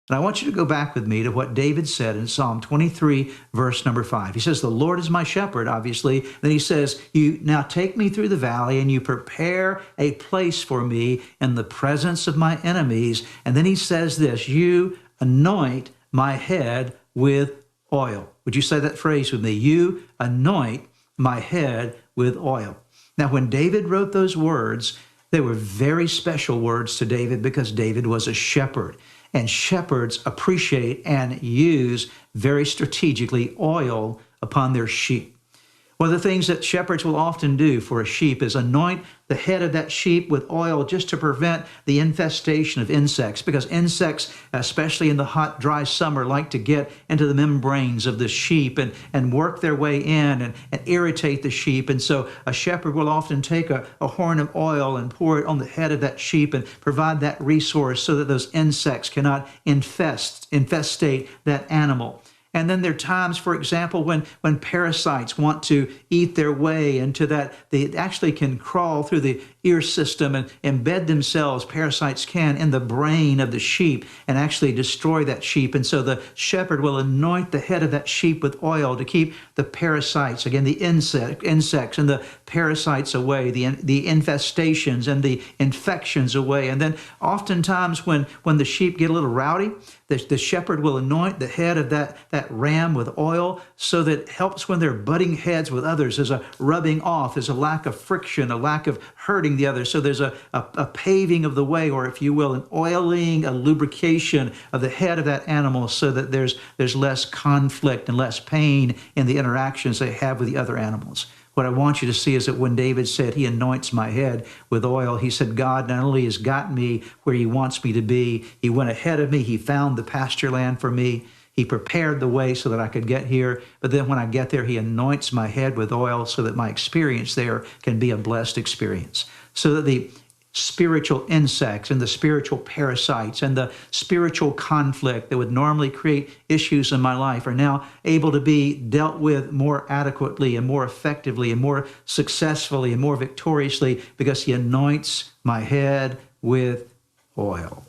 And I want you to go back with me to what David said in Psalm 23, verse number 5. He says, the Lord is my shepherd, obviously. Then he says, you now take me through the valley and you prepare a place for me in the presence of my enemies. And then he says this, you anoint my head with oil. Would you say that phrase with me? You anoint my head with oil. Now, when David wrote those words, they were very special words to David because David was a shepherd. And shepherds appreciate and use very strategically oil upon their sheep. One of the things that shepherds will often do for a sheep is anoint the head of that sheep with oil just to prevent the infestation of insects, because insects, especially in the hot, dry summer, like to get into the membranes of the sheep and work their way in and irritate the sheep. And so a shepherd will often take a horn of oil and pour it on the head of that sheep and provide that resource so that those insects cannot infestate that animal. And then there are times, for example, when parasites want to eat their way into that, they actually can crawl through the ear system and embed themselves, parasites can, in the brain of the sheep and actually destroy that sheep. And so the shepherd will anoint the head of that sheep with oil to keep the parasites, again, the insects and the parasites away, the infestations and the infections away. And then oftentimes when the sheep get a little rowdy, the shepherd will anoint the head of that ram with oil so that it helps when they're butting heads with others. There's a rubbing off, there's a lack of friction, a lack of hurting the other. So there's a paving of the way, or if you will, an oiling, a lubrication of the head of that animal so that there's less conflict and less pain in the interactions they have with the other animals. What I want you to see is that when David said he anoints my head with oil, he said God not only has got me where he wants me to be, he went ahead of me, he found the pasture land for me, he prepared the way so that I could get here, but then when I get there, he anoints my head with oil so that my experience there can be a blessed experience. So that the spiritual insects and the spiritual parasites and the spiritual conflict that would normally create issues in my life are now able to be dealt with more adequately and more effectively and more successfully and more victoriously because he anoints my head with oil.